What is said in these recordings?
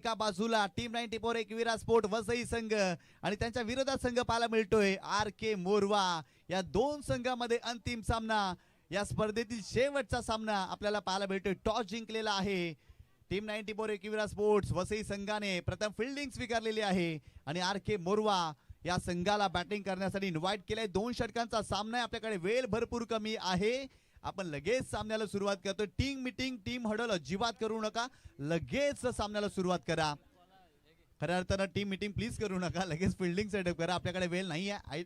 एका बाजूला team 94 Ekvira sport Vasai संघ आणि त्यांच्या विरोधात संघ पाहायला मिळतोय RK मोरवा. या दोन संघामध्ये अंतिम सामना, या स्पर्धेतील शेवटचा सामना आपल्याला पाहायला मिळतोय. टॉस जिंकलेला आहे टीम 94 एकविरा स्पोर्ट्स वसई संघाने. प्रथम फिल्डिंग स्वीकारलेली आहे आणि RK मोरवा या संघाला बॅटिंग करण्यासाठी इन्व्हाइट केलंय. 2 षटकांचा सामना आहे. आपल्याकडे वेळ भरपूर कमी आहे. आपण लगेच सामन्याला सुरुवात करतो. टीम हडल अजिबात करू नका, लगेच सामन्याला सुरुवात करा. खऱ्या अर्थानं टीम मीटिंग प्लीज करू नका, लगेच फिल्डिंग सेटअप करा. आपल्याकडे वेळ नाही आहे.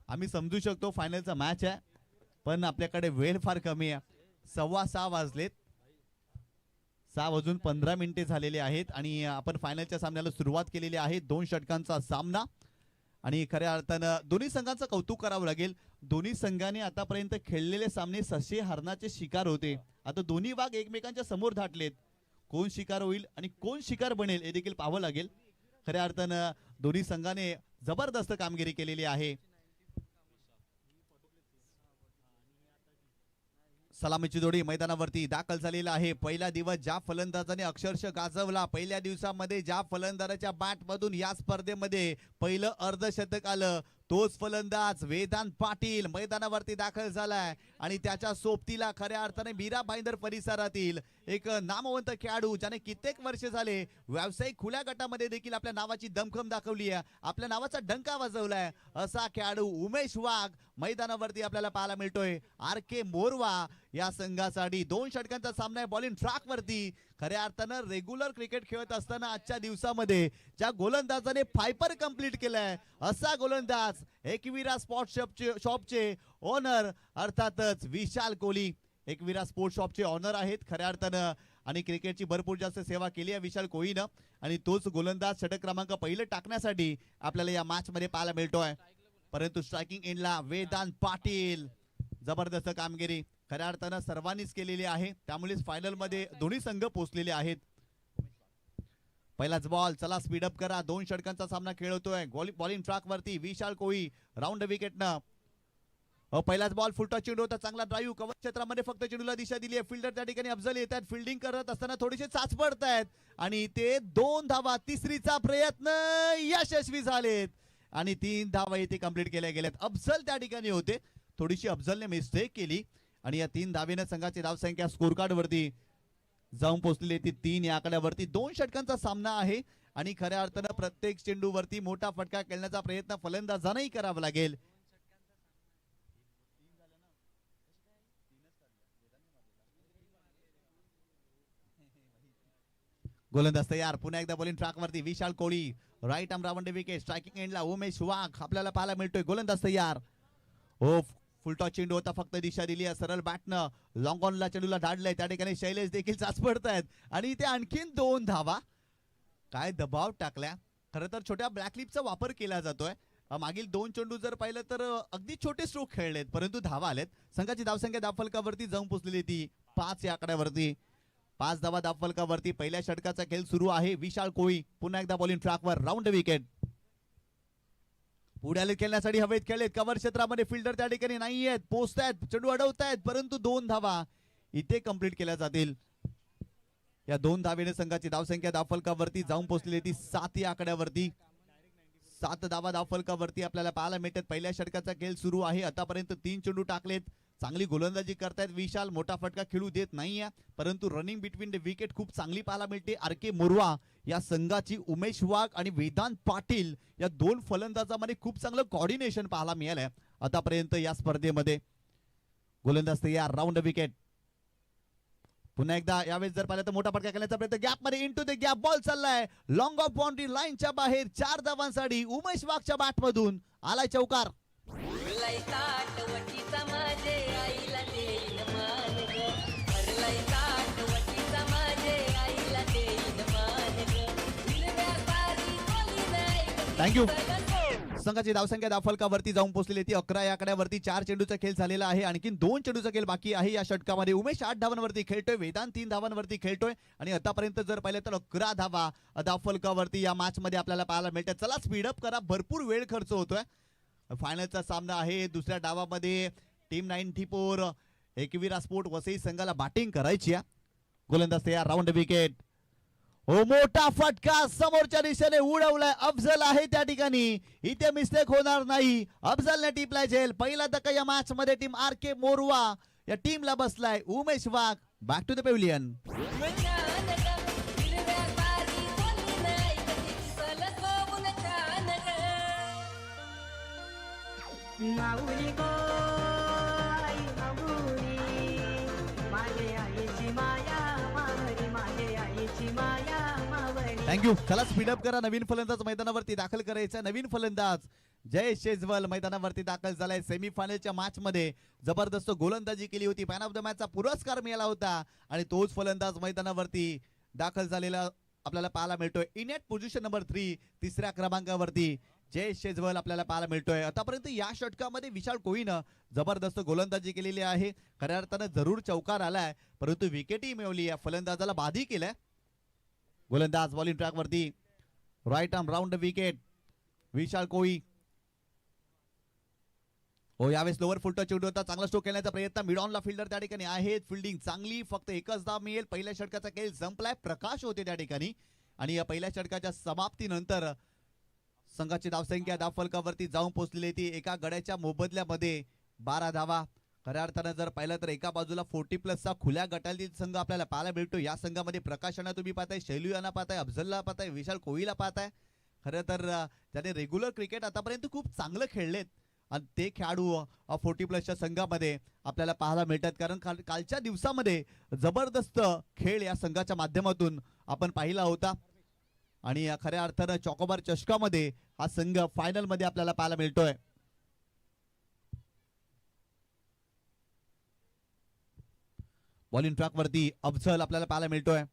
आम्ही समजू शकतो फायनलचा मॅच आहे, पण आपल्याकडे वेळ फार कमी आहे. 6:15 वाजलेत, 6:15 झालेले आहेत आणि आपण फायनलच्या सामन्याला सुरुवात केलेली आहे. 2 षटकांचा सामना आणि खऱ्या अर्थानं दोन्ही संघांचं कौतुक करावं लागेल. दोन्ही संघांनी आतापर्यंत खेळलेले सामने ससे हरणाचे शिकार होते. आता दोन्ही वाघ एकमेकांच्या समोर धाटलेत. कोण शिकार होईल आणि कोण शिकार बनेल हे देखील पाहावं लागेल. खऱ्या अर्थानं दोन्ही संघाने जबरदस्त कामगिरी केलेली आहे. सलामीची जोडी मैदानावरती दाखल झालेला आहे. पहिला दिवस ज्या फलंदाजाने अक्षरशः गाजवला, पहिल्या दिवसामध्ये ज्या फलंदाजाच्या बॅटमधून या स्पर्धेमध्ये पहिलं अर्धशतक आलं, तोच फलंदाज वेदांत पाटील मैदानावरती दाखल झालाय आणि त्याच्या सोबतीला खऱ्या अर्थाने मीरा भाईंदर परिसरातील एक नामवंत खेळाडू ज्याने कित्येक वर्ष झाले व्यावसायिक खुल्या गटामध्ये देखील आपल्या नावाची दमखम दाखवली आहे, आपल्या नावाचा डंका वाजवलाय, असा खेळाडू उमेश वाघ मैदानावरती आपल्याला पाहायला मिळतोय. RK मोरवा या संघासाठी 2 षटकांचा सामना आहे बॉलिंग ट्रॅक वरती. खऱ्या अर्थानं रेग्युलर क्रिकेट खेळत असताना आजच्या दिवसामध्ये ज्या गोलंदाजाने फायपर कंप्लीट केलाय, असा गोलंदाज एकविरा स्पोर्ट्स शॉपचे ओनर अर्थातच विशाल कोहली. एकविरा स्पोर्ट्स शॉपचे ओनर आहेत खऱ्या अर्थानं आणि क्रिकेटची भरपूर जास्त सेवा केली आहे विशाल कोहलीनं आणि तोच गोलंदाज षटक क्रमांक पहिले टाकण्यासाठी आपल्याला या मॅच मध्ये पाहायला मिळतोय. परंतु स्ट्रायकिंग एंडला वेदांत पाटील, जबरदस्त कामगिरी खऱ्या अर्थानं सर्वांनीच केलेली आहे. त्यामुळेच फायनल मध्ये दोन्ही संघ पोहोचलेले आहेत. पहिलाच बॉल, चला स्पीडअप करा. 2 षटकांचा सामना खेळतोय बॉलिंग ट्रॅक वरती विशाल कोहली राऊंड विकेटनं. पहिलाच बॉल फुलटॉस चेंडू होता, चांगला ड्राईव्ह कव्हर क्षेत्रामध्ये फक्त चेंडूला दिशा दिली आहे. फिल्डर त्या ठिकाणी अफजल येतात, फिल्डिंग करत असताना थोडेसे चाचपडत आहेत आणि ते 2 धावा, तिसरीचा प्रयत्न यशस्वी झालेत आणि 3 धावा इथे कंप्लीट केल्या गेल्यात. अफजल त्या ठिकाणी होते, थोडीशी अफजलने मिस्टेक केली आणि या 3 धावेने संघाची धावसंख्या स्कोर कार्ड वरती जाऊन पोहोचलेली ती 3 या आकड्यावरती. 2 षटकांचा सामना आहे आणि खऱ्या अर्थानं प्रत्येक चेंडूवरती मोठा फटका खेळण्याचा प्रयत्न फलंदाजांनाही करावा लागेल. गोलंदाज तयार, पुन्हा एकदा बॉलिंग ट्रॅक वरती Vishal Kohli right arm round wicket. Striking एंडला उमेश वाघ आपल्याला पाहायला मिळतोय. गोलंदाज तयार, फुलटॉस चेंडू होता, फक्त दिशा दिली आहे सरळ बॅटनं. लॉंग ऑनला चेंडूला धाडलंय, त्या ठिकाणी शैलेश देखील चाचपडतायत आणि ते आणखीन 2 धावा. काय दबाव टाकल्या. खरं तर छोट्या ब्लॅकलिपचा वापर केला जातोय. मागील 2 चेंडू जर पाहिलं तर अगदी छोटे स्ट्रोक खेळलेत, परंतु धावा आलेत. संघाची धावसंख्या धावफलकावरती जाऊन पोहोचलेली ती 5 या आकड्यावरती. 5 धावा धावफलकावरती. पहिल्या षटकाचा खेळ सुरू आहे. विशाल कोहली पुन्हा एकदा बॉलिंग ट्रॅकवर राऊंड विकेट. पुढे खेळण्यासाठी हवेत खेळलेत, कव्हर क्षेत्रामध्ये फिल्डर त्या ठिकाणी नाही आहेत, पोहोचतायत, चेंडू अडवतायत, परंतु 2 धावा इथे कंप्लीट केल्या जातील. या 2 धावेने संघाची धावसंख्या धावफलकावरती जाऊन पोहोचलेली ती 7 या आकड्यावरती. 7 धावा धावफलकावरती आपल्याला पाहायला मिळतात. पहिल्या षटकाचा खेळ सुरू आहे. आतापर्यंत 3 चेंडू टाकलेत. चांगली गोलंदाजी करतायत विशाल, मोठा फटका खेळू देत नाहीये, परंतु रनिंग बिटवीन द विकेट खूप चांगली पाहायला मिळते. RK मोरवा या संघाची उमेश वाघ आणि वेदांत पाटील या 2 फलंदाजांमध्ये खूप चांगलं कॉर्डिनेशन पाहायला मिळालंय आतापर्यंत या स्पर्धेमध्ये. गोलंदाज तयार, राऊंड विकेट. पुन्हा एकदा यावेळेस जर पाहिलं तर मोठा फटका खेळण्याचा प्रयत्न, गॅप मध्ये इंटू द गॅप बॉल चाललाय लॉंग ऑफ बाउंड्री लाईनच्या बाहेर. 4 धावांसाठी उमेश वाघच्या बॅटमधून आलाय चौकार. थँक्यू. संघाची धावसंख्या धावफलकावरती जाऊन पोहोचलेली ती 11 या आकड्यावरती. 4 चेंडूचा खेळ झालेला आहे, आणखी 2 चेंडूचा खेळ बाकी आहे या षटकामध्ये. उमेश 8 धावांवरती खेळतोय, वेदांत 3 धावांवरती खेळतोय आणि आतापर्यंत जर पाहिलं तर 11 धावा धावफलकावरती या मॅच मध्ये आपल्याला पाहायला मिळतात. चला स्पीडअप करा, भरपूर वेळ खर्च होतोय. फायनलचा सामना आहे. दुसऱ्या डावामध्ये टीम 94 एकविरा स्पोर्ट वसई संघाला बॅटिंग करायची आहे. गोलंदाज तयार, राऊंड विकेट. हो, मोठा फटका समोरच्या दिशेने उडवलाय अफजल आहे त्या ठिकाणी. इथे मिस्टेक होणार नाही. अफजलने टिपलाय झेल. पहिला धक्का या मॅच मध्ये टीम आर के मोरवा या टीमला बसलाय. उमेश वाघ बॅक टू द पेव्हिलियन. माऊली गो आई माऊली माझे आईची माया मावरी माझे आईची माया मावरी. थँक्यू. चला स्पीडअप करा. नवीन फलंदाज मैदानावरती दाखल करायचा. नवीन फलंदाज जयेश शेजवल मैदानावरती दाखल झालाय. सेमीफायनलच्या मॅच मध्ये जबरदस्त गोलंदाजी केली होती. मॅन ऑफ द मॅचचा पुरस्कार मिळाला होता आणि तोच फलंदाज मैदानावरती दाखल झालेला आपल्याला पाहायला मिळतोय. इन एट पोझिशन नंबर 3 तिसऱ्या क्रमांकावरती जयेश शेजवल आपल्याला पाहायला मिळतोय. आतापर्यंत या षटकामध्ये विशाल कोहलीनं जबरदस्त गोलंदाजी केलेली आहे. खऱ्या अर्थानं जरूर चौकार आलाय परंतु विकेटही मिळवली. या फलंदाजाला बाधी केलाय. गोलंदाज बॉलिंग ट्रॅक वरती राईट आर्म राऊंड विकेट विशाल कोहली. हो, यावेळेस लोअर फुल टच होता. चांगला स्ट्रोक खेळण्याचा प्रयत्न. मिड ऑनला फिल्डर त्या ठिकाणी आहेत. फिल्डिंग चांगली. फक्त एकच धाव मिळेल. पहिल्या षटकाचा खेळ संपलाय. प्रकाश होते त्या ठिकाणी आणि या पहिल्या षटकाच्या समाप्तीनंतर संघाची धावसंख्या धावफलकावरती जाऊन पोहोचलेली ती एका गड्याच्या मोबदल्यामध्ये 12 धावा. खऱ्या अर्थानं जर पाहिलं तर एका बाजूला 40+ खुल्या गटातील संघ आपल्याला पाहायला मिळतो. या संघामध्ये प्रकाशांना तुम्ही पाहताय, शैलू यांना पाहताय, अफजलला पाहताय, विशाल कोहलीला पाहताय. खरं तर त्याने रेग्युलर क्रिकेट आतापर्यंत खूप चांगलं खेळलेत आणि ते खेळाडू 40+ संघामध्ये आपल्याला पाहायला मिळतात. कारण कालच्या दिवसामध्ये जबरदस्त खेळ या संघाच्या माध्यमातून आपण पाहिला होता आणि खऱ्या अर्थानं चॉकोबार चषकामध्ये हा संघ फायनल मध्ये आपल्याला पाहायला मिळतोय. बॉलिंग ट्रॅक वरती अफजल आपल्याला पाहायला मिळतोय.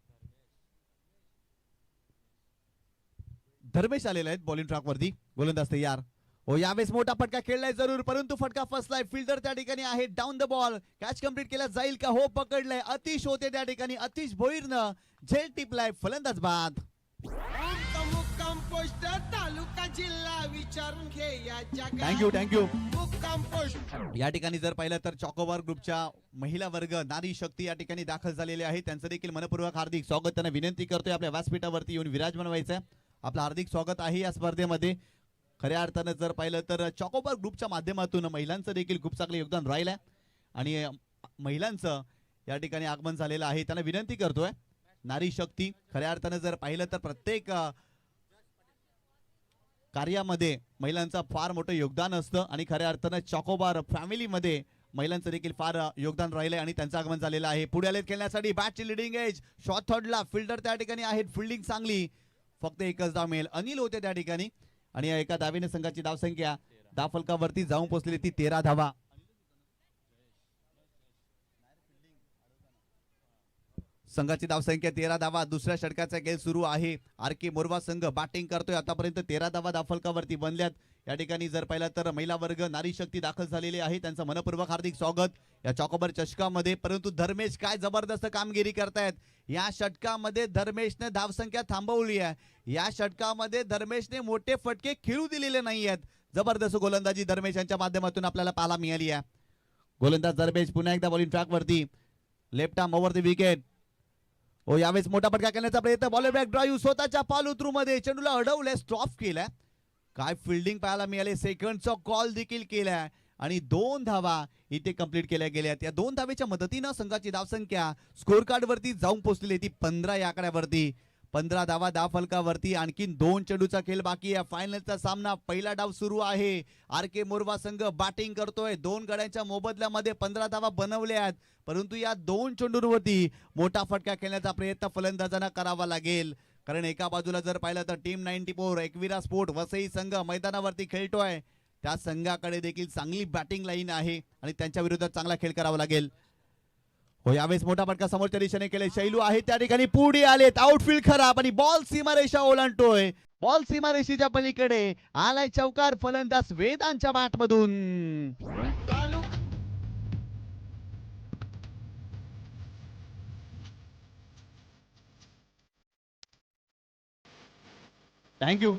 धर्मेश आलेले आहेत बॉलिंग ट्रॅक वरती. गोलंदाज तयार. हो, यावेळेस मोठा फटका खेळलाय जरूर परंतु फटका फसलाय. फिल्डर त्या ठिकाणी आहे. Down the ball. Catch complete केला जाईल का? हो, पकडलाय. अतिश होते त्या ठिकाणी. अतिश भोईरनं झेल टिपलाय. फलंदाज बाद. मुक्काम पोस्ट तालुका जिल्हा विचारून घे याच्या थँक्यू. मुक्काम पोस्ट. या ठिकाणी जर पाहिलं तर चॉकोबार ग्रुपच्या महिला वर्ग नारी शक्ती या ठिकाणी दाखल झालेले आहे. त्यांचं देखील मनपूर्वक हार्दिक स्वागत. त्यांना विनंती करतोय आपल्या व्यासपीठावरती येऊन विराजमान व्हायचं. आपलं हार्दिक स्वागत आहे या स्पर्धेमध्ये. खऱ्या अर्थानं जर पाहिलं तर चॉकोबार ग्रुपच्या माध्यमातून महिलांचं देखील खूप चांगलं योगदान राहिलंय आणि महिलांचं या ठिकाणी आगमन झालेलं आहे. त्यांना विनंती करतोय नारी शक्ती. खऱ्या अर्थानं जर पाहिलं तर प्रत्येक कार्यामध्ये महिलांचं फार मोठं योगदान असतं आणि खऱ्या अर्थानं चॉकोबार फॅमिलीमध्ये महिलांचं देखील फार योगदान राहिलंय आणि त्यांचं आगमन झालेलं आहे. पुढे आले खेळण्यासाठी बॅटची लिडिंग एज. शॉट थर्डला फिल्डर त्या ठिकाणी आहेत. फिल्डिंग चांगली. फक्त एकच धाव मिळेल. अनिल होते त्या ठिकाणी आणि या एका धावेने संघाची धावसंख्या धावफलकावरती जाऊन पोहोचलेली ती 13 धावा. संघाची धावसंख्या 13 धावा. दुसऱ्या षटकाचा खेळ सुरू आहे. आर के मोरवा संघ बॅटिंग करतोय. आतापर्यंत 13 धावा धावफलकावरती बनल्यात. या ठिकाणी जर पाहिलं तर महिला वर्ग नारी शक्ती दाखल झालेली आहे. त्यांचं मनपूर्वक हार्दिक स्वागत या चॉकोबार चषकामध्ये. परंतु धर्मेश काय जबरदस्त कामगिरी करतायत. या षटकामध्ये धर्मेशने धावसंख्या थांबवली आहे. या षटकामध्ये धर्मेशने मोठे फटके खेळू दिलेले नाही आहेत. जबरदस्त गोलंदाजी धर्मेश यांच्या माध्यमातून आपल्याला पाहायला मिळाली आहे. गोलंदाज धर्मेश पुन्हा एकदा बॉलिंग ट्रॅक वरती. Left arm over the wicket. हो, यावेळेस मोठा फटका करण्याचा प्रयत्न. बॉल बॅक ड्राईव्ह स्वतःच्या पालउतरू मध्ये चेंडूला अडवले. स्टॉप केलाय. काय फिल्डिंग पाहायला मिळाले. सेकंडचा कॉल देखील केलाय आणि 2 धावा इथे कंप्लीट केल्या गेल्यात. या 2 धावेच्या मदतीनं संघाची धावसंख्या स्कोर कार्ड वरती जाऊन पोहोचलेली ती 15 या आकड्यावरती. 15 धावा धावफलकावरती. आणखीन 2 चेंडूचा खेळ बाकी आहे. फायनलचा सामना. पहिला डाव सुरू आहे. आर के मोरवा संघ बॅटिंग करतोय. 2 गड्यांच्या मोबदल्यामध्ये 15 धावा बनवल्या आहेत परंतु या 2 चेंडूंवरती मोठा फटका खेळण्याचा प्रयत्न फलंदाजांना करावा लागेल. कारण एका बाजूला जर पाहिलं तर टीम 94 एकविरा स्पोर्ट वसई संघ मैदानावरती खेळतोय. त्या संघाकडे देखील चांगली बॅटिंग लाईन आहे आणि त्यांच्या विरोधात चांगला खेळ करावा लागेल. हो, यावेळेस मोठा फटका समोरच्या दिशेने केले. शैलू आहे त्या ठिकाणी. पुढे आलेत. आउटफील्ड खराब आणि बॉल सीमारेषा ओलांडतोय. बॉल सीमारेषेच्या पलीकडे आलाय चौकार. फलंदाज वेदांच्या बॅट मधून. थँक्यू.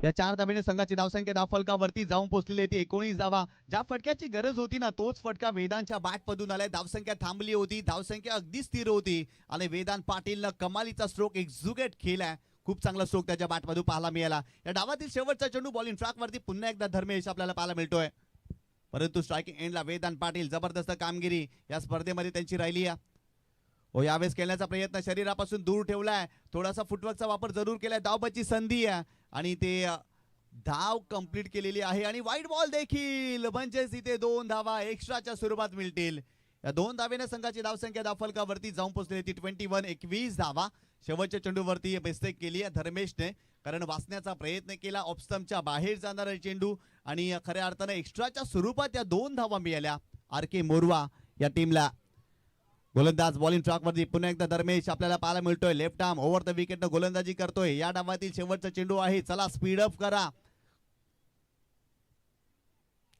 या 4 धावेने संघाची धावसंख्या धावफलकावरती जाऊन पोहोचलेली आहे 19 धावा. ज्या फटक्याची गरज होती ना तोच फटका वेदांच्या बॅट मधून आलाय. धावसंख्या थांबली होती, धावसंख्या अगदी स्थिर होती आणि वेदांत पाटीलनं कमालीचा स्ट्रोक एक्झिक्यूट केलाय. खूप चांगला स्ट्रोक त्याच्या बॅट मधून पाहायला मिळाला. या डावातील शेवटचा चेंडू बॉलिंग ट्रॅक वरती पुन्हा एकदा धर्मेश आपल्याला पाहायला मिळतोय, परंतु स्ट्रायकिंग एंडला वेदांत पाटील जबरदस्त कामगिरी या स्पर्धेमध्ये त्यांची राहिली आहे. यावेळेस खेळण्याचा प्रयत्न शरीरापासून दूर ठेवलाय, थोडासा फुटवर्कचा वापर जरूर केलाय. धावबाची संधी आहे आणि ते धाव कंप्लीट केलेली आहे आणि वाईट बॉल देखील, म्हणजेच इथे 2 धावा एक्स्ट्राच्या स्वरूपात मिळतील. या 2 धावेने संघाची धावसंख्या धावफलकावरती जाऊन पोहोचलेली ती 21 धावा. शेवटच्या चेंडूवरती मिस्टेक केली आहे धर्मेशने, कारण वाचण्याचा प्रयत्न केला, ऑफस्टंपच्या बाहेर जाणारा चेंडू आणि खऱ्या अर्थानं एक्स्ट्राच्या स्वरूपात या 2 धावा मिळाल्या आर.के. मोरवा या टीमला. गोलंदाज बॉलिंग ट्रॅक वरती पुन्हा एकदा धर्मेश आपल्याला पाहायला मिळतोय. Left arm over the wicket गोलंदाजी करतोय. या डावातील शेवटचा चेंडू आहे, चला स्पीड अप करा.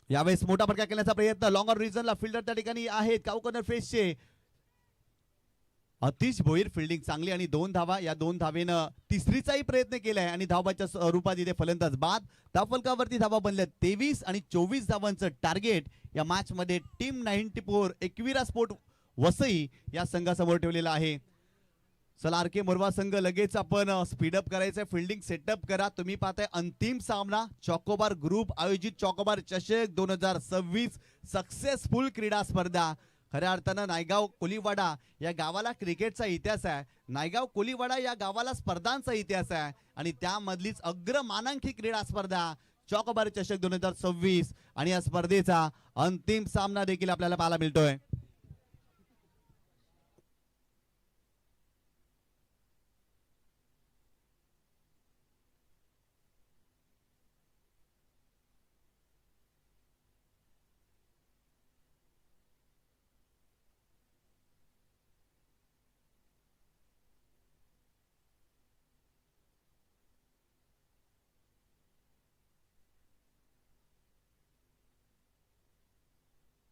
यावेळेस मोठा फटका केल्याचा प्रयत्न, लॉंगर रिजनला फिल्डर त्या ठिकाणी आहेत काऊ कॉर्नर फेसचे. अतिश भोईर फिल्डिंग चांगली आणि 2 धावा. या 2 धावेनं तिसरीचाही प्रयत्न केलाय आणि धावाच्या स्वरूपात इथे फलंदाज बाद. धावफलकावरती धावा बनल्या 23 आणि 24 धावांचं टार्गेट या मॅच मध्ये टीम 94 एकविरा स्पोर्ट वसई या संघासमोर ठेवलेला आहे. चला आर.के. मोरवा संघ लगेच आपण स्पीडअप करायचंय, फिल्डिंग सेटअप करा. तुम्ही पाहताय अंतिम सामना चॉकोबार ग्रुप आयोजित चॉकोबार चषक 2026 सक्सेसफुल क्रीडा स्पर्धा. खऱ्या अर्थानं नायगाव कोलीवाडा या गावाला क्रिकेटचा इतिहास आहे, नायगाव कोलीवाडा या गावाला स्पर्धांचा इतिहास आहे आणि त्यामधलीच अग्रमानांकी क्रीडा स्पर्धा चॉकोबार चषक 2026 आणि या स्पर्धेचा अंतिम सामना देखील आपल्याला पाहायला मिळतोय.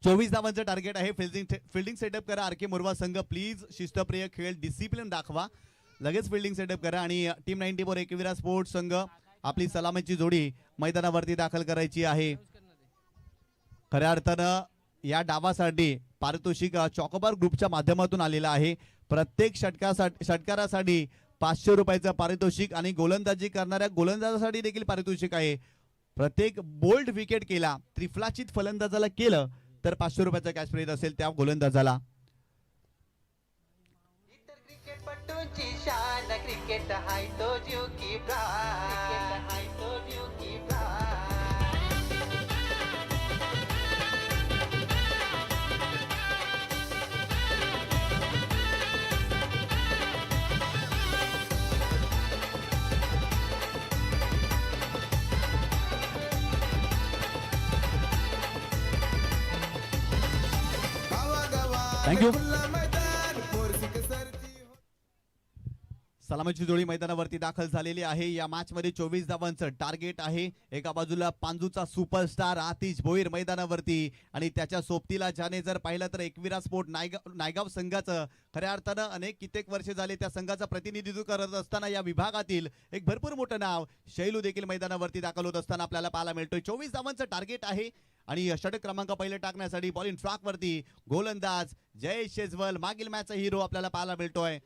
चोवीस धावांचं टार्गेट आहे. फिल्डिंग सेटअप करा आर.के. मोरवा संघ, प्लीज शिस्तप्रिय खेळ, डिसिप्लिन दाखवा. लगेच फिल्डिंग सेटअप करा आणि टीम 94 एकविरा स्पोर्ट्स संघ आपली सलामीची जोडी मैदानावरती दाखल करायची आहे. खऱ्या अर्थानं या डावासाठी पारितोषिक चॉकोबार ग्रुपच्या माध्यमातून आलेलं आहे. प्रत्येक षटकारासाठी 500 रुपयाचं पारितोषिक आणि गोलंदाजी करणाऱ्या गोलंदाजासाठी देखील पारितोषिक आहे. प्रत्येक बोल्ड विकेट केला, त्रिफलाचित फलंदाजाला केलं तर 500 रुपयाचा कॅश प्राइज असेल त्या गोलंदाजाला. इतर क्रिकेटपटूंची शान, क्रिकेट हाय तो जीव की प्राण, क्रिकेट हाय तो जीव की प्राण. थँक्यू. सलामीची जोडी मैदानावरती दाखल झालेली आहे. या मॅच मध्ये 24 धावांचं टार्गेट आहे. एका बाजूला पांजूचा सुपरस्टार आतिश भोईर मैदानावरती आणि त्याच्या सोबतीला ज्याने जर पाहिलं तर एकविरा स्पोर्ट नायगाव संघाचं खऱ्या अर्थानं कित्येक वर्ष झाले त्या संघाचं प्रतिनिधित्व करत असताना या विभागातील एक भरपूर मोठं नाव शैलू देखील मैदानावरती दाखल होत असताना आपल्याला पाहायला मिळतोय. 24 धावांचं टार्गेट आहे आणि षटक क्रमांक पहिले टाकण्यासाठी बॉलिंग ट्रॅक वरती गोलंदाज जय शेजवल, मागील मॅचचा हिरो आपल्याला पाहायला मिळतोय.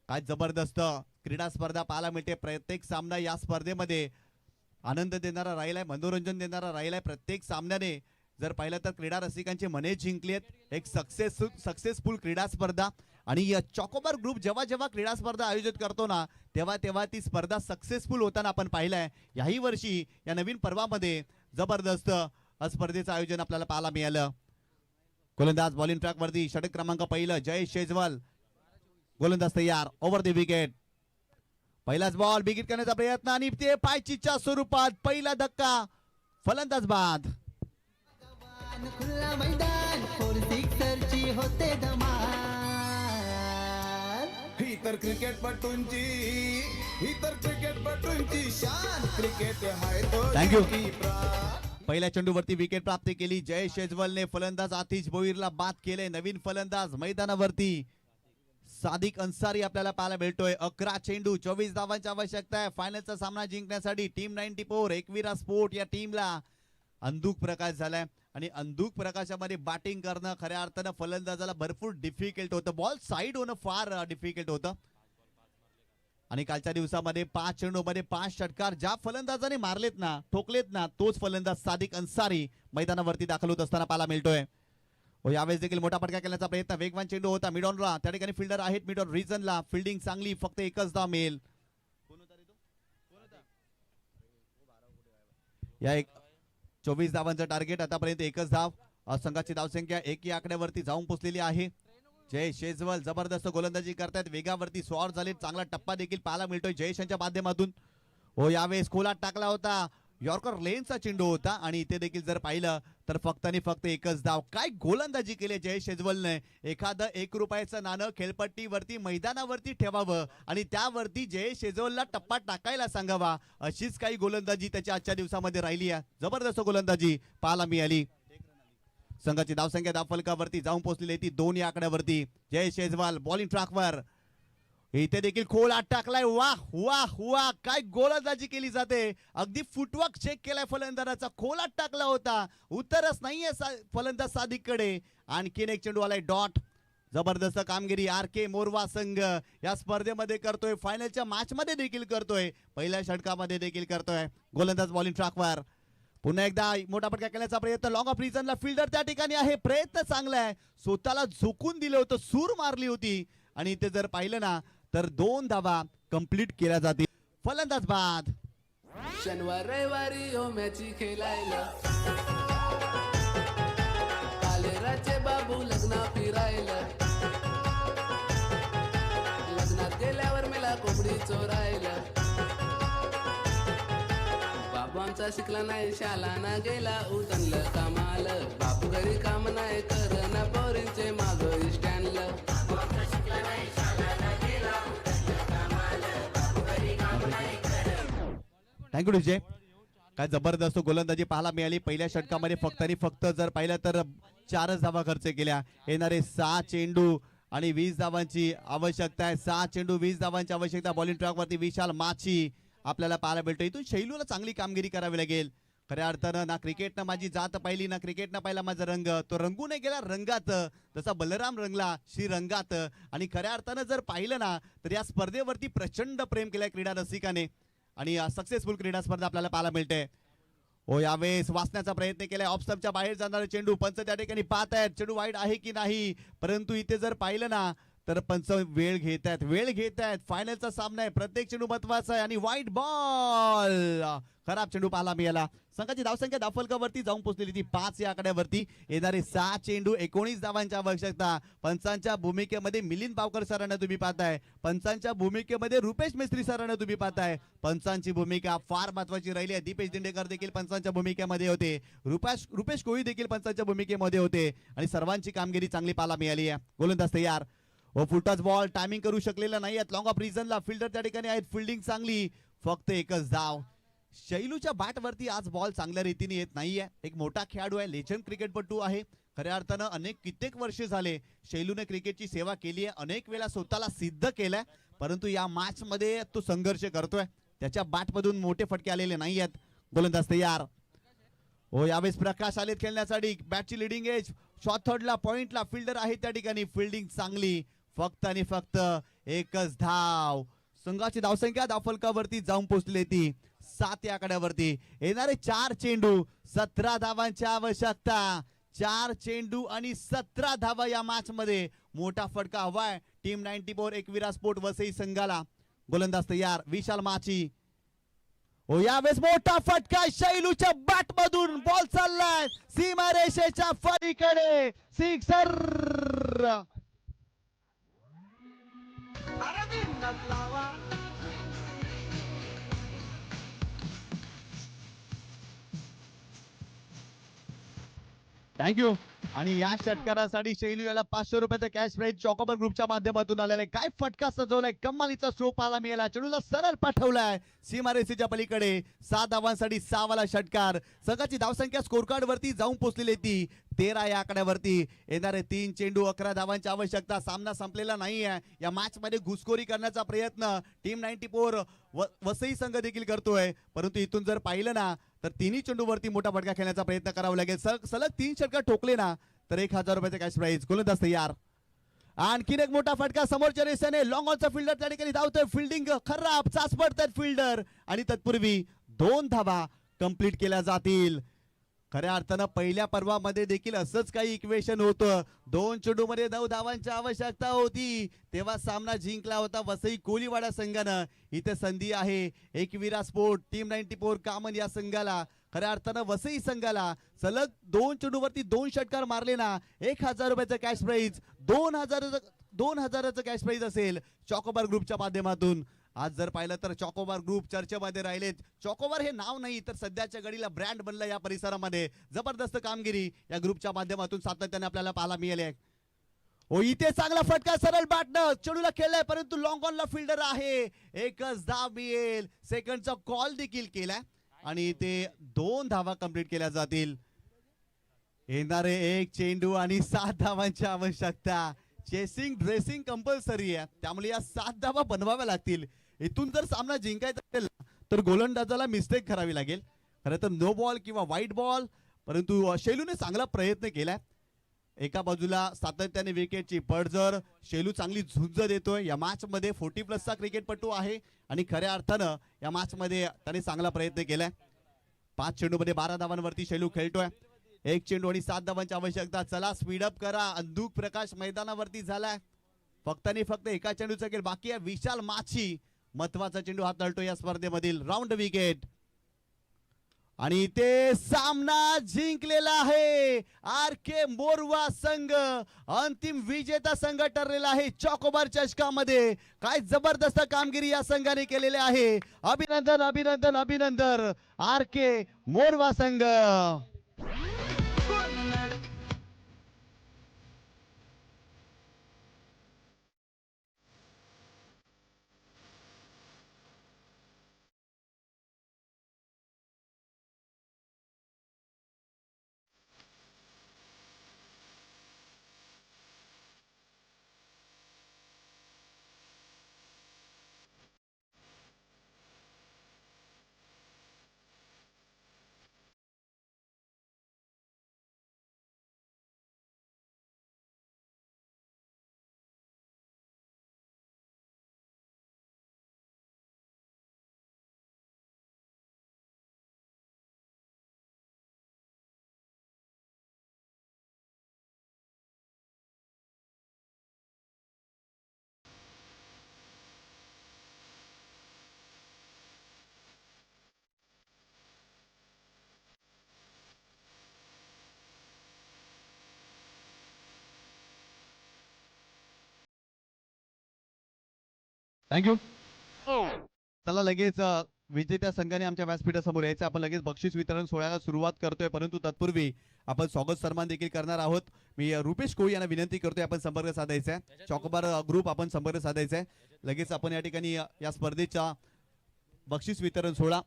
काय जबरदस्त क्रीडा स्पर्धा पाहायला मिळते. प्रत्येक सामना या स्पर्धेमध्ये आनंद देणारा राहिलाय, मनोरंजन देणारा राहिलाय. प्रत्येक सामन्याने जर पाहिलं तर क्रीडा रसिकांचे मने जिंकलेत. एक सक्सेसफुल क्रीडा स्पर्धा आणि चॉकोबार ग्रुप जेव्हा जेव्हा क्रीडा स्पर्धा आयोजित करतो ना तेव्हा ती स्पर्धा सक्सेसफुल होताना आपण पाहिलंय. याही वर्षी या नवीन पर्वामध्ये जबरदस्त स्पर्धेचं आयोजन आपल्याला पाहायला मिळालं. गोलंदाज बॉलिंग ट्रॅक वरती षटक क्रमांक पहिलं जय शेजवल, गोलंदाज तयार, ओव्हर द विकेट. पहिलाच बॉल बिगिट करण्याचा प्रयत्न आणि ते पायचीच्या स्वरूपात पहिला धक्का, फलंदाज बाद. खुला मैदान, 4 सिक्सरची होते धमाल. ही तर क्रिकेटपटूंची शान, क्रिकेट हाय तो Thank you. जीव की प्राण. पहिल्या चेंडूवरती विकेट प्राप्त केली जय शेजवलने. फलंदाज आतिश भोईरला बाद केले. नवीन फलंदाज मैदानावरती सादिक अन्सारी आपल्याला पाहायला मिळतोय. 11 चेंडू 24 धावांची आवश्यकता आहे फायनलचा सामना जिंकण्यासाठी. टीम 94 एकविरा स्पोर्ट या टीमला अंधुक प्रकाश झालाय आणि अंधुक प्रकाशामध्ये बॅटिंग करणं खऱ्या अर्थानं फलंदाजाला भरपूर डिफिकल्ट होतं. बॉल साईड होणं फार डिफिकल्ट होतं आणि कालच्या दिवसामध्ये 5 चेंडूमध्ये 5 षटकार ज्या फलंदाजाने मारलेत ना, ठोकलेत ना, तोच फलंदाज सादिक अन्सारी मैदानावरती दाखल होत असताना पाहायला मिळतोय. यावेळेस देखील मोठा फटका केल्याचा प्रयत्न. वेगवान चेंडू होता मिड ऑनला. त्या ठिकाणी फिल्डर आहेत मिड ऑन रिजनला. फिल्डिंग चांगली. फक्त एकच धाव मिळेल. या 24 धावांचं टार्गेट. आतापर्यंत एकच धाव. संघाची धावसंख्या 1 या आकड्यावरती जाऊन पोहोचलेली आहे. जय शेजवल जबरदस्त गोलंदाजी करतायत. वेगावरती स्वार झाले. चांगला टप्पा देखील पाहायला मिळतोय जयेश यांच्या माध्यमातून. यावेळेस खोलात टाकला होता. यॉर्कर लेनचा चेंडू होता आणि इथे देखील जर पाहिलं तर फक्त आणि फक्त एकच धाव. काय गोलंदाजी केली जय शेजवलने. एखादं 1 रुपयाचं नाणं खेळपट्टीवरती मैदानावरती ठेवावं आणि त्यावरती जय शेजवलला टप्पा टाकायला सांगावा. अशीच काही गोलंदाजी त्याच्या आजच्या दिवसामध्ये राहिली आहे. जबरदस्त गोलंदाजी पाहायला मिळाली. संघाची धावसंख्या धावफलकावरती जाऊन पोहोचलेली आहे ती 2 या आकड्यावरती. जय शेजवाल बॉलिंग ट्रॅकवर. इथे देखील खोल टाकलाय. वाह वाह वाह काय गोलंदाजी केली जाते. अगदी फुटवर्क चेक केलाय फलंदाजाचा. खोलात टाकला होता. उत्तरच नाहीये फलंदाज सादिककडे. आणखीन एक चेंडू आलाय डॉट. जबरदस्त कामगिरी RK मोरवा संघ या स्पर्धेमध्ये करतोय. फायनलच्या मॅच मध्ये देखील करतोय. पहिल्या षटकामध्ये देखील करतोय. गोलंदाज बॉलिंग ट्रॅकवर. पुन्हा एकदा मोठा फटका केल्याचा प्रयत्न. लॉंग ऑफ रिजनला फिल्डर त्या ठिकाणी आहे. प्रयत्न चांगला आहे. स्वतःला झोकून दिलं होतं. सूर मारली होती आणि इथे जर पाहिलं ना तर 2 धावा कंप्लीट केल्या जातील. फलंदाज बाद. शनिवार रविवारी हो मॅची खेळायला कालेराचे बाबू लग्न फिरायला. लग्नात गेल्यावर मला कोंबडी चोरायला. बाबू आमचा शिकला नाही शाला ना गेला उतनलं कामाला. बापू घरी काम नाही कर ना पोरींचे माग स्टँडला. Thank you DJ. काय जबरदस्त गोलंदाजी पाहायला मिळाली. पहिल्या षटकामध्ये फक्त आणि फक्त जर पाहिलं तर 4च धावा खर्च केल्या. येणारे 6 चेंडू आणि 20 धावांची आवश्यकता आहे. 6 चेंडू 20 धावांची आवश्यकता. बॉलिंग ट्रॅकवरती विशाल माची आपल्याला पाहायला भेटतो. इथून शैलूला चांगली कामगिरी करावी लागेल. खऱ्या अर्थानं ना क्रिकेटनं माझी जात पाहिली ना क्रिकेटनं पाहिला माझा रंग. तो रंगू नाही गेला रंगात. जसा बलराम रंगला श्रीरंगात. आणि खऱ्या अर्थानं जर पाहिलं ना तर या स्पर्धेवरती प्रचंड प्रेम केलंय क्रीडा रसिकाने आणि सक्सेसफुल क्रीडा स्पर्धा आपल्याला पाहायला मिळते. यावेळेस वाचण्याचा प्रयत्न केलाय. ऑफ स्टंपच्या बाहेर जाणारे चेंडू. पंच त्या ठिकाणी पाहत आहेत चेंडू वाईट आहे की नाही. परंतु इथे जर पाहिलं ना तर पंच वेळ घेत आहेत. फायनलचा सामना आहे. प्रत्येक चेंडू महत्वाचा आहे आणि वाईट बॉल. खराब चेंडू पाहायला मिळाला. संघाची धावसंख्या धावफलकावरती जाऊन पोहोचलेली ती 5 या आकड्यावरती. येणारे 6 चेंडू 19 धावांची आवश्यकता. पंचांच्या भूमिकेमध्ये मिलिंद पावकर सरांना तुम्ही पाहताय. पंचांच्या भूमिकेमध्ये रुपेश मिस्त्री सरांना तुम्ही पाहताय. पंचांची भूमिका फार महत्वाची राहिली आहे. दीपेश दिंडेकर देखील पंचांच्या भूमिकेमध्ये होते. रुपेश कोहली देखील पंचांच्या भूमिकेमध्ये होते आणि सर्वांची कामगिरी चांगली पाहायला मिळाली आहे. गोलंदाज तयार. Full toss ball. टायमिंग करू शकलेला नाही आहेत. लॉंग ऑफ रिजनला फिल्डर त्या ठिकाणी आहेत. फिल्डिंग चांगली. फक्त एकच धाव. शैलूच्या बॅटवरती आज बॉल चांगल्या रीतीने येत नाहीये. एक मोठा खेळाडू आहे. लेजंड क्रिकेटपटू आहे. खऱ्या अर्थानं कित्येक वर्ष झाले शैलूने क्रिकेटची सेवा केली आहे. अनेक वेळा स्वतःला सिद्ध केलंय. परंतु या मॅच मध्ये तो संघर्ष करतोय. त्याच्या बॅटमधून मोठे फटके आलेले नाही आहेत. गोलंदाज तयार. यावेळेस प्रकाश आलेत खेळण्यासाठी. बॅटची लिडिंग एज. शॉर्ट थर्डला पॉइंटला फिल्डर आहे त्या ठिकाणी. फिल्डिंग चांगली. फक्त आणि फक्त एकच धाव. संघाची धावसंख्या धावफलकावरती जाऊन पोहोचली ती 7 या आकड्यावरती. येणारे 4 चेंडू 17 धावांची आवश्यकता. 4 चेंडू आणि 17 धावा या मॅच मध्ये. मोठा फटका हवाय टीम 94 एकविरा स्पोर्ट वसई संघाला. गोलंदाज तयार. विशाल माची. यावेळेस मोठा फटका शैलूच्या बॅट मधून. बॉल चाललाय सीमारेषेच्या पलीकडे. सिक्सर. थँक्यू. आणि या षटकारासाठी शैलू याला 500 रुपयाचा कॅश प्राइज चॉकोबर ग्रुपच्या माध्यमातून आलेला आहे. काय फटका सजवलाय. कमालीचा स्ट्रोक पाहायला मिळाला. चेंडूला सरळ पाठवलाय सीमारेषेच्या पलीकडे. 7 धावांसाठी 6 वाला षटकार. संघाची धावसंख्या स्कोर कार्ड वरती जाऊन पोहोचलेली ती 13 या आकड्यावरती येणारे 3 चेंडू 11 धावांची आवश्यकता. सामना संपलेला नाही आहे. या मॅच मध्ये घुसखोरी करण्याचा प्रयत्न टीम 94 वसई संघ देखील करतोय, परंतु इथून जर पाहिलं ना तर तिन्ही चेंडूवरती मोठा फटका खेळण्याचा प्रयत्न करावा लागेल. सलग 3 षटकार ठोकले ना तर 1000 रुपयाचे कॅश प्राइज. गोलंदाज तयार. आणखीन एक मोठा फटका समोरच्या रेषेने. लॉंग ऑनचा फिल्डर त्या ठिकाणी धावतोय. फिल्डिंग खराब, चाच पडतात फिल्डर आणि तत्पूर्वी 2 धावा कंप्लीट केल्या जातील. खऱ्या अर्थानं पहिल्या पर्वामध्ये देखील असंच काही इक्वेशन होतं. 2 चेंडूमध्ये 9 धावांची आवश्यकता होती, तेव्हा सामना जिंकला होता वसई कोलीवाडा संघानं. इथे संधी आहे एकविरा स्पोर्ट टीम 94 कामन या संघाला. खऱ्या अर्थानं वसई संघाला सलग 2 चेंडूवरती 2 षटकार मारले ना 1000 रुपयाचं कॅश प्राइज. 2000चं कॅश प्राइज असेल चॉकोबार ग्रुपच्या माध्यमातून. आज जर पाहिलं तर चॉकोबार ग्रुप चर्चेमध्ये राहिलेत. चॉकोबार हे नाव नाही तर सध्याच्या घडीला ब्रँड बनलं या परिसरामध्ये. जबरदस्त कामगिरी या ग्रुपच्या माध्यमातून सातत्याने आपल्याला पाहायला मिळाली. ओ इथे चांगला फटका सरळ बॅटनं चेंडूला खेळलाय, परंतु लॉंग ऑनला फिल्डर आहे. एकच धाव मिळेल. सेकंडचा कॉल देखील केलाय आणि ते 2 धावा कंप्लीट केल्या जातील. येणारे 1 चेंडू आणि 7 धावांची आवश्यकता. चेसिंग ड्रेसिंग कंपल्सरी आहे, त्यामुळे या 7 धावा बनवाव्या लागतील. इथून जर सामना जिंकायचा असेल तर गोलंदाजाला मिस्टेक करावी लागेल. खरं तर नो बॉल किंवा व्हाईट बॉल, परंतु शेलूने चांगला प्रयत्न केलाय. एका बाजूला सातत्याने विकेटची पडझड. शेलू चांगली झुंज देतोय. या मॅच मध्ये 40+ क्रिकेटपटू आहे आणि खऱ्या अर्थानं या मॅच मध्ये त्याने चांगला प्रयत्न केलाय. 5 चेंडूमध्ये 12 धावांवरती शेलू खेळतोय. 1 चेंडू आणि 7 धावांची आवश्यकता. चला स्पीडअप करा. अंधुक प्रकाश मैदानावरती झालाय. फक्त एका चेंडूचा खेळ बाकी आहे. विशाल माची महत्वाचा चेंडू हाताळतो या स्पर्धेमधील. राऊंड विकेट आणि ते सामना जिंकलेला आहे आर के मोरवा संघ. अंतिम विजेता संघ ठरलेला आहे चॉकोबार चषकामध्ये. काय जबरदस्त कामगिरी या संघाने केलेली आहे. अभिनंदन अभिनंदन अभिनंदन आर के मोरवा संघ. थँक्यू. चला लगेच विजेत्या संघाने आमच्या व्यासपीठासमोर यायचं. आपण लगेच बक्षीस वितरण सोहळ्याला सुरुवात करतोय, परंतु तत्पूर्वी आपण स्वागत सन्मान देखील करणार आहोत. मी रुपेश कोळी यांना विनंती करतोय आपण संपर्क साधायचा आहे. चॉकोबार ग्रुप आपण संपर्क साधायचा आहे. लगेच आपण या ठिकाणी या स्पर्धेचा बक्षीस वितरण सोहळा